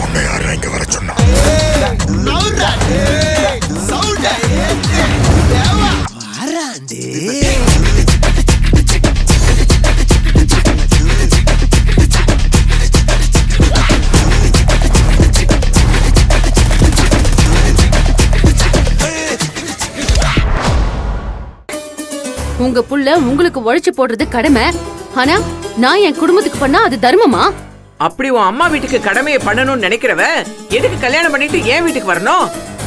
உன்னை யாரும் இங்க வர சொன்னா? உங்க புள்ள உங்களுக்கு உழைச்சு போடுறது கடமை. ஆனா நான் என் குடும்பத்துக்கு பண்ணா அது தர்மமா? அப்படி உன் அம்மா வீட்டுக்கு கடமையை பண்ணணும்னு நினைக்கிறவ எதுக்கு கல்யாணம் பண்ணிட்டு ஏன் வீட்டுக்கு வரணும்?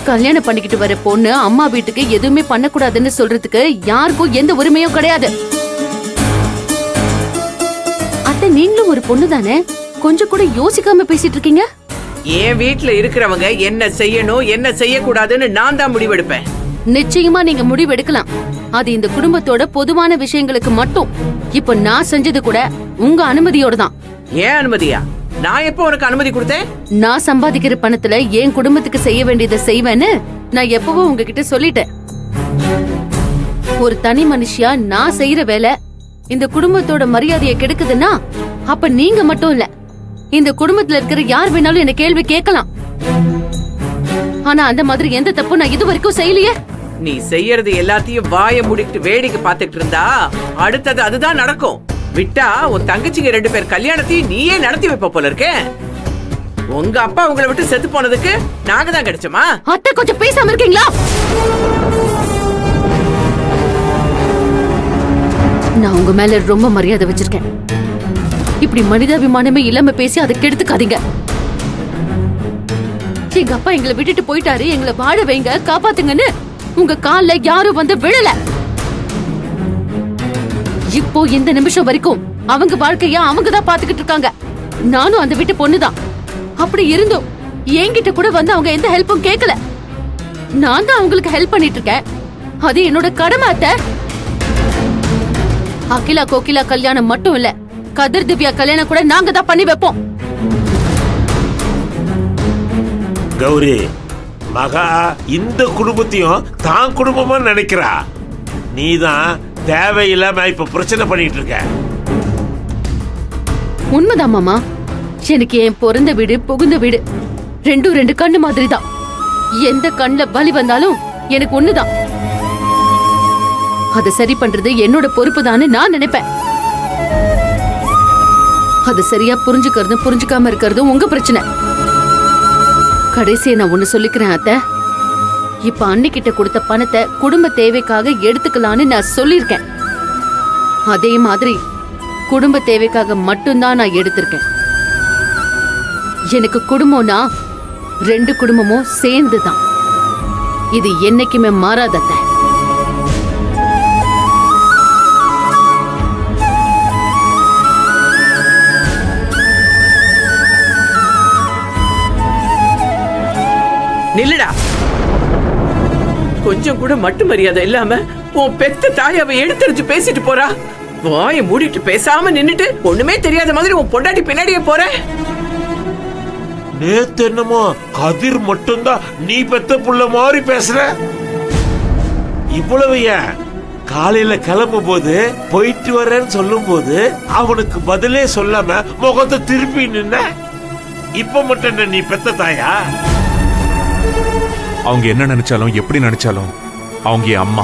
கல்யாணம் பண்ணிக்கிட்டு வர பொண்ணு அம்மா வீட்டுக்கு எதுவுமே பண்ணக்கூடாதுன்னு சொல்றதுக்கு யாருக்கும் எந்த உரிமையும் கிடையாது. அத்தை, நீங்களும் ஒரு பொண்ணு தானே, கொஞ்சம் கூட யோசிக்காம பேசிட்டு இருக்கீங்க. என் வீட்டுல இருக்கிறவங்க என்ன செய்யணும் என்ன செய்யக்கூடாதுன்னு நான் தான் முடிவெடுப்பேன். நிச்சயமா நீங்க முடிவு எடுக்கலாம். அது இந்த குடும்பத்தோட பொதுவான விஷயங்களுக்கு மட்டும். இப்ப நான் செஞ்சது கூட உங்க அனுமதியோட தான். ஏன் அனுமதியா? நான் எப்போ உனக்கு அனுமதி கொடுத்தேன்? நான் சம்பாதிக்கிற பணத்துல என் குடும்பத்துக்கு செய்ய வேண்டியதை செய்வேன்னு நான் எப்பவும் உங்ககிட்ட சொல்லிட்டேன். ஒரு தனி மனுஷியா நான் செய்யற வேலை இந்த குடும்பத்தோட மரியாதையை கெடுக்குதுன்னா அப்ப நீங்க மட்டும் இல்ல, இந்த குடும்பத்துல இருக்கிற யார் வேணாலும் என்ன கேள்வி கேட்கலாம். ஆனா அந்த மாதிரி எந்த தப்பும் நான் இது வரைக்கும் செய்யலையே. நீ செய்யறது எல்லாத்தையும் வாய முடிக்கிட்டு வேடிக்கை பார்த்துட்டு இருந்தா அடுத்தது அதுதான் நடக்கும். விட்டா உன் தங்கச்சிங்க 2 பேர் கல்யாணத்தையும் நீயே நடத்தி வைப்ப போல இருக்கே. உங்க அப்பா உங்களை விட்டு செத்து போனதுக்கு நாங்க தான் கிடைச்சோமா? அத்தை, கொஞ்சம் பேசாம இருக்கீங்களா? நான் உங்க மேல ரொம்ப மரியாதை வச்சிருக்கேன். இப்படி மனிதாபிமானமே இல்லாம பேசி அதை கெடுத்துக்காதீங்க. எங்க அப்பா எங்களை விட்டுட்டு போயிட்டாரு, எங்களை வாழ வைங்க, காப்பாத்துங்கன்னு உங்க கால்ல யாரும் வந்து விழல. இப்போ இந்த நிமிஷம் வரைக்கும் அவங்க வாழ்க்கைய அவங்க தான் பாத்துக்கிட்டு இருக்காங்க. நானும் அந்த வீட்டு பொண்ணுதான். அப்படி இருந்தும் என்கிட்ட கூட வந்து அவங்க எந்த ஹெல்ப்பும் கேட்கல. நான் தான் அவங்களுக்கு ஹெல்ப் பண்ணிட்டு இருக்கேன். அது என்னோட கடமை அத்தை. அகிலா கோகிலா கல்யாணம் மட்டும் இல்ல, கதிர் திவ்யா கல்யாணம் கூட நாங்க தான் பண்ணி வைப்போம். கௌரி, மகா இந்த குடும்பத்தையும் தான் குடும்பமா நினைக்கிறா. நீதான் தேவையில்லாம இப்ப பிரச்சனை பண்ணிட்டு இருக்க. உண்மைதான் மாமா. எனக்கு என் பிறந்த வீடு புகுந்த வீடு ரெண்டும் 2 கண்ணு மாதிரி தான். எந்த கண்ணுல வலி வந்தாலும் எனக்கு ஒண்ணுதான். அதை சரி பண்றது என்னோட பொறுப்பு தான்னு நான் நினைப்பேன். அது சரியா புரிஞ்சுக்கிறதும் புரிஞ்சுக்காம இருக்கிறதும் உங்க பிரச்சனை. கடைசியை நான் ஒண்ணு சொல்லிக்கிறேன் அத்தை. இப்ப அன்னிக்கிட்ட கொடுத்த பணத்தை குடும்ப தேவைக்காக எடுத்துக்கலான்னு நான் சொல்லிருக்கேன். அதே மாதிரி குடும்ப தேவைக்காக மட்டும்தான் நான் எடுத்திருக்கேன். எனக்கு குடும்பம்னா 2 குடும்பமும் சேர்ந்துதான். இது என்னைக்குமே மாறாதத்த. நில்லுடா. கொஞ்சம் கூட மட்டு மரியாதை இல்லாம உன் பெத்த தாய் அவ எடுத்துரிச்சு பேசிட்டு போறா. வாய மூடிட்டு பேசாம நின்னுட்டு ஒண்ணுமே தெரியாத மாதிரி உன் பொண்டாட்டி பின்னாடியே போற. நேத்து என்னமோ கதிர் மட்டும்தான் நீ பெத்த புள்ள மாதிரி பேசுற. இவ்வளவு ஏன் காலையில கிளம்பும் போது போயிட்டு வரேன்னு சொல்லும் போது அவனுக்கு பதிலே சொல்லாம முகத்தை திருப்பி நின்ன. இப்ப மட்டும் என்ன நீ பெத்த தாயா? அவங்க என்ன நினைச்சாலும் எப்படி நினைச்சாலும் அவங்க என் அம்மா.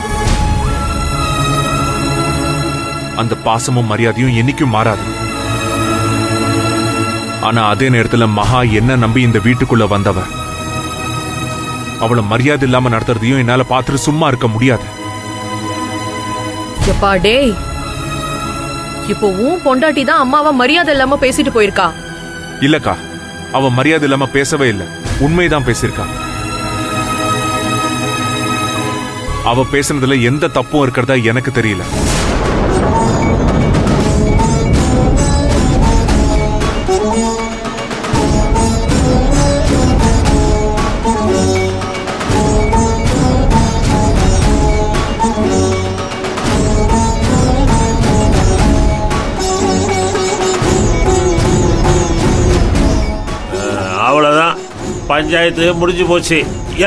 அந்த பாசமும் மரியாதையும் என்னைக்கும் மாறாது. ஆனா அதே நேரத்துல மகா என்ன நம்பி இந்த வீட்டுக்குள்ள வந்தவ. அவளை மரியாதை இல்லாம நடத்துறதையும் என்னால பார்த்துட்டு சும்மா இருக்க முடியாது. எப்பா டேய், இப்போ உன் பொண்டாட்டி தான் அம்மாவை மரியாதை இல்லாம பேசிட்டு போயிருக்கா. இல்லக்கா, அவ மரியாதை இல்லாம பேசவே இல்லை, உண்மைதான் பேசியிருக்கா. அவ பேசுனதுல எந்த தப்பும் இருக்கிறதா எனக்கு தெரியல. அவ்வளவுதான், பஞ்சாயத்து முடிஞ்சு போச்சு.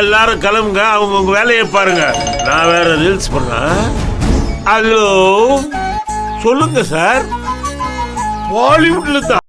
எல்லாரும் கிளம்புங்க, அவங்க வேலையை பாருங்க. நான் வேற ரீல்ஸ் பண்ண. ஹலோ, சொல்லுங்க சார். பாலிவுட்ல தான்